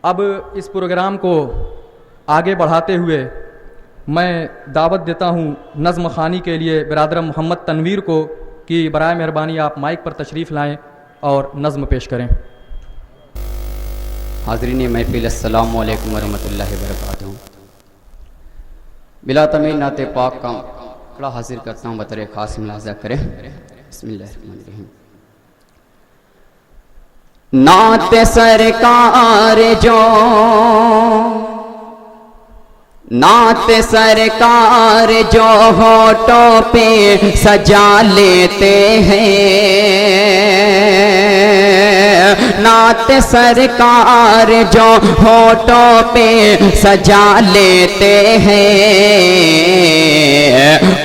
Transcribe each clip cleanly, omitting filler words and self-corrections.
अब इस प्रोग्राम को आगे बढ़ाते हुए मैं दावत देता हूँ नज़्म ख़ानी के लिए बिरादर मोहम्मद तनवीर को कि बराए मेहरबानी आप माइक पर तशरीफ़ लाएं और नज़्म पेश करें। हाज़रीन महफ़िल, अस्सलामु अलैकुम वरहमतुल्लाहि वबरकातुहू। बिला तमील नाते पाक का बड़ा हाजिर करता हूँ, बतौर ख़ास मुलाज़ा करें। बिस्मिल्लाहिर्रहमानिर्रहीम। नात सरकार जो, नात सरकार जो होठों पे सजा लेते हैं, नात सरकार जो होठों पे सजा लेते हैं,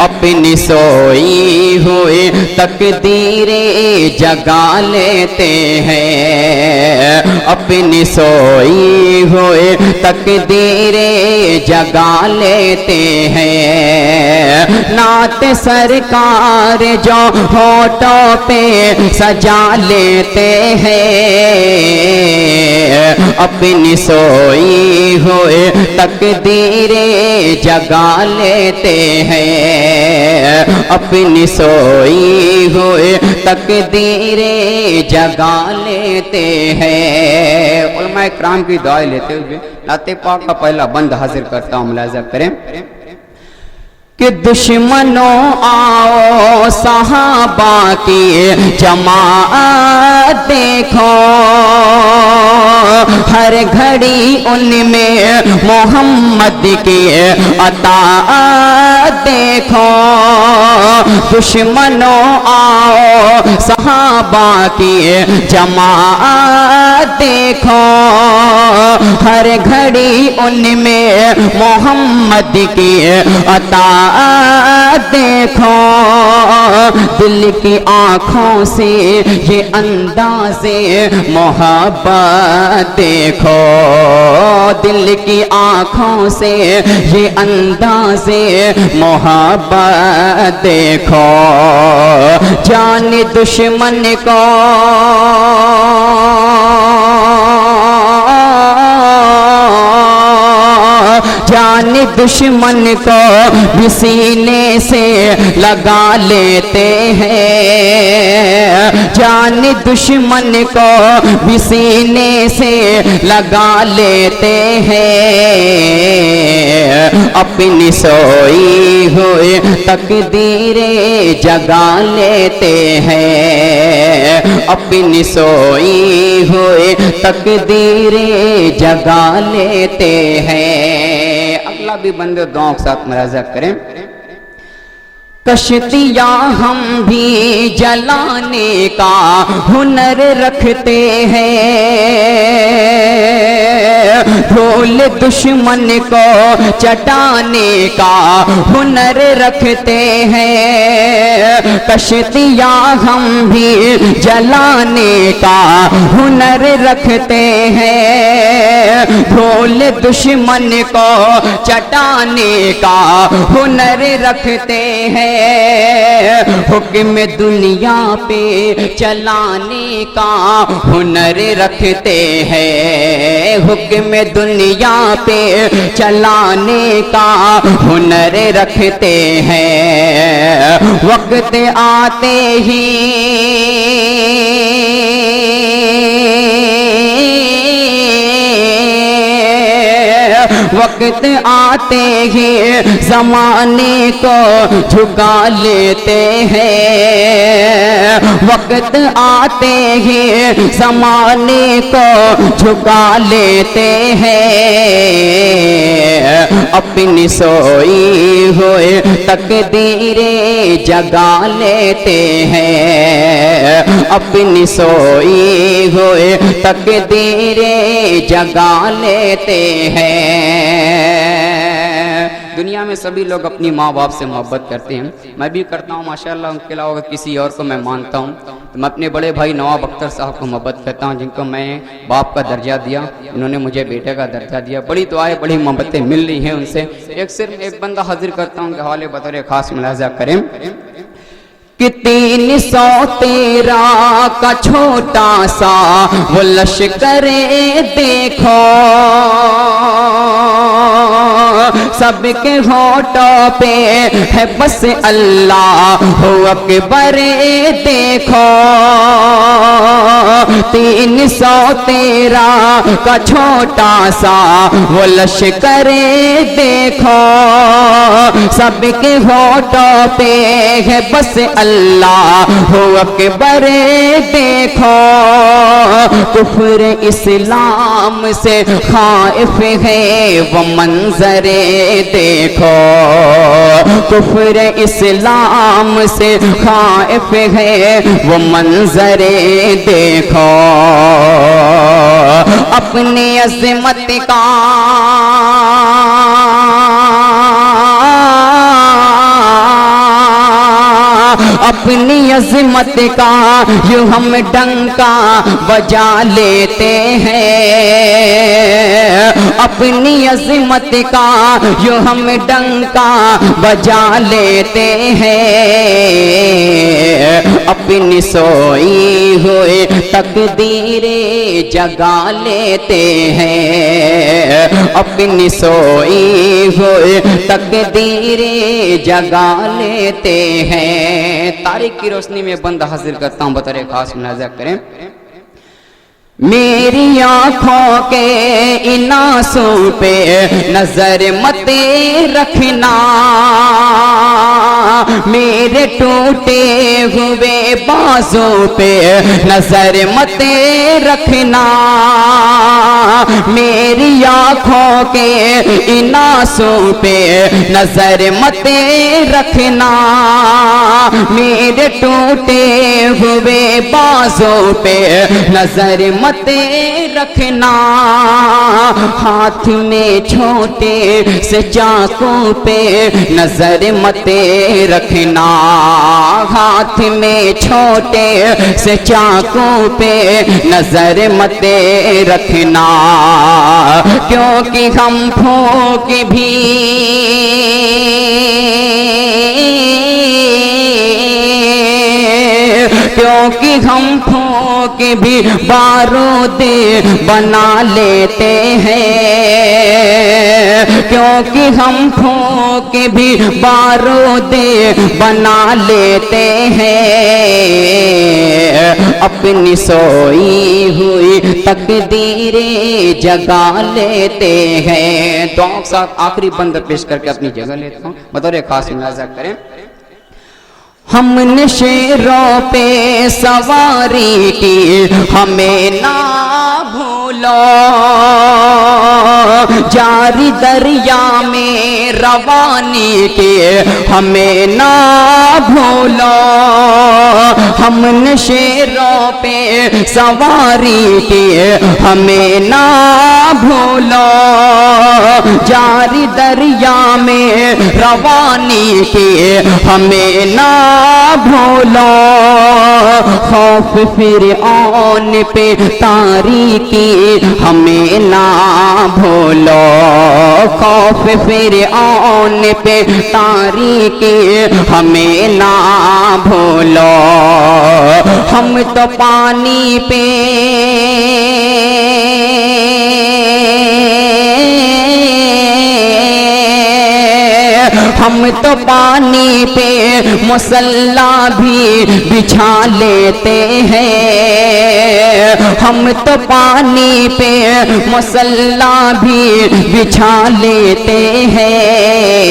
अपनी सोई हुई तकदीरें जगा लेते हैं, अपनी सोई हुई तकदीरें जगा लेते हैं। नात सरकार जो होठों पे सजा लेते हैं, अपनी सोई हुई तकदीरें जगा लेते हैं, अपनी सोई हुई तकदीरें जगा लेते हैं। उलमा इकराम की दुआ लेते हुए नाते पाक का पहला बंद हाजिर करता हूँ, मुलाज़ा करें कि दुश्मनों आओ सहाबा की जमात देखो, हर घड़ी उनमें मोहम्मद की अताअत देखो। दुश्मनों आओ सहाबा की जमात देखो, हर घड़ी उनमें मोहम्मद की अताअत देखो। दिल की आँखों से ये अंदाज़े मोहब्बत देखो, दिल की आँखों से ये अंदाज़े मोहब्बत देखो। जान दुश्मन को जान दुश्मन को भी सीने से लगा लेते हैं, जान दुश्मन को भी सीने से लगा लेते हैं, अपनी सोई हुई तकदीरें जगा लेते हैं, अपनी सोई हुई तकदीरें जगा लेते हैं। अगला भी बंदे दुआओं के साथ मुलाज़ा करें। कश्तियाँ हम भी जलाने का हुनर रखते हैं, ढोल दुश्मन को चटाने का हुनर रखते हैं। कश्तियाँ हम भी जलाने का हुनर रखते हैं, ढोल दुश्मन को चटाने का हुनर रखते हैं। हुक्म दुनिया पे चलाने का हुनर रखते हैं, हुक्म दुनिया पे चलाने का हुनर रखते हैं। वक्त आते ही वक्त आते ही ज़माने को झुका लेते हैं, वक्त आते ही ज़माने को झुका लेते हैं, अपनी सोई हुई तकदीरें जगा लेते हैं, अपनी सोई हुई तकदीरें जगा लेते हैं। दुनिया में सभी लोग अपनी माँ बाप से मोहब्बत करते हैं, मैं भी करता हूँ माशाअल्लाह। उनके अलावा किसी और को मैं मानता हूँ तो मैं अपने बड़े भाई नवाब अख्तर साहब को मोहब्बत करता हूँ, जिनको मैं बाप का दर्जा दिया, इन्होंने मुझे बेटे का दर्जा दिया। बड़ी दुआएं बड़ी मोहब्बतें मिल रही हैं उनसे। एक सिर्फ एक बंदा हाजिर करता हूँ के हवाले बतौर खास मुलाज़ा करें कि 313 का छोटा सा वो लश्करे देखो, सबके होठों पे है बस अल्लाह हो अकबर देखो। 313 का छोटा सा वो लश्करे देखो, सबके होठों पे है बस अल्लाह हो अकबर देखो। कुफ्र इस्लाम से खाइफ है वो मंजरे देखो, कुफ्र इस्लाम से खाइफ है वो मंजरे देखो। अपनी अज़मत का अपनी अज़मत का यूं हम डंका बजा लेते हैं, अपनी अज़मत का यूं हम डंका बजा लेते हैं। अपनी सोई हुई तकदीरें जगा लेते हैं, अपनी सोई हुई तकदीरें जगा लेते हैं। तारीख की रोशनी में बंद हाजिर करता हूँ, बतौर खास मुलाज़ा करें। मेरी आँखों के इन आंसू पे नजर मत रखना, मेरे टूटे हुए बाजों पे नजर मत रखना। मेरी आँखों के इन आंसू पे नजर मत रखना, मेरे टूटे हुए बाजों पे नजर मत रखना। हाथ में छोटे से चाकू पे नजर मत रखना, हाथ में छोटे से चाकू पे नजर मत रखना। क्योंकि हम फूंक भी क्योंकि हम फूंक भी बारूद बना लेते हैं, क्योंकि हम फूंक भी बारूद बना लेते हैं। अपनी सोई हुई तकदीरें जगा लेते हैं। दुआ के साथ आखिरी बंद पेश करके अपनी जगह लेता हूँ, बतौर खास मुलाज़ा करें। हमने शेरों पे सवारी की हमें ना भूलो, जारी दरिया में रवानी के हमें ना भूलो। हमने शेरों पे सवारी की हमें ना भूलो, जारी दरिया में रवानी के हमें ना भूलो। खौफ फिरऔन पे तारीकी हमें ना भूलो, खौफ फिरऔन पे तारीकी हमें ना भूलो। हम तो पानी पे हम तो पानी पे मुसल्ला भी बिछा लेते हैं, हम तो पानी पे मुसल्ला भी बिछा लेते हैं।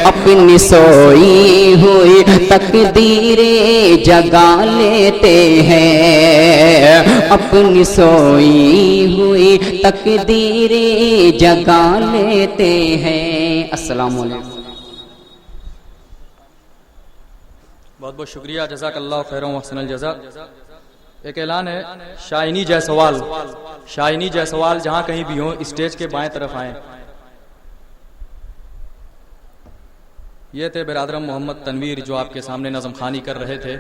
अपनी सोई हुई तकदीरें जगा लेते हैं, अपनी सोई हुई तकदीरें जगा लेते हैं। अस्सलामु अलैकुम। बहुत बहुत शुक्रिया, जज़ाकल्लाहु खैरन व अहसनल जज़ा। एक ऐलान है, शाइनी जायसवाल, शाइनी जायसवाल जहाँ कहीं भी हो स्टेज के बाएं तरफ आएं। ये थे बिरादरम मोहम्मद तनवीर जो आपके सामने नज़्म ख़ानी कर रहे थे।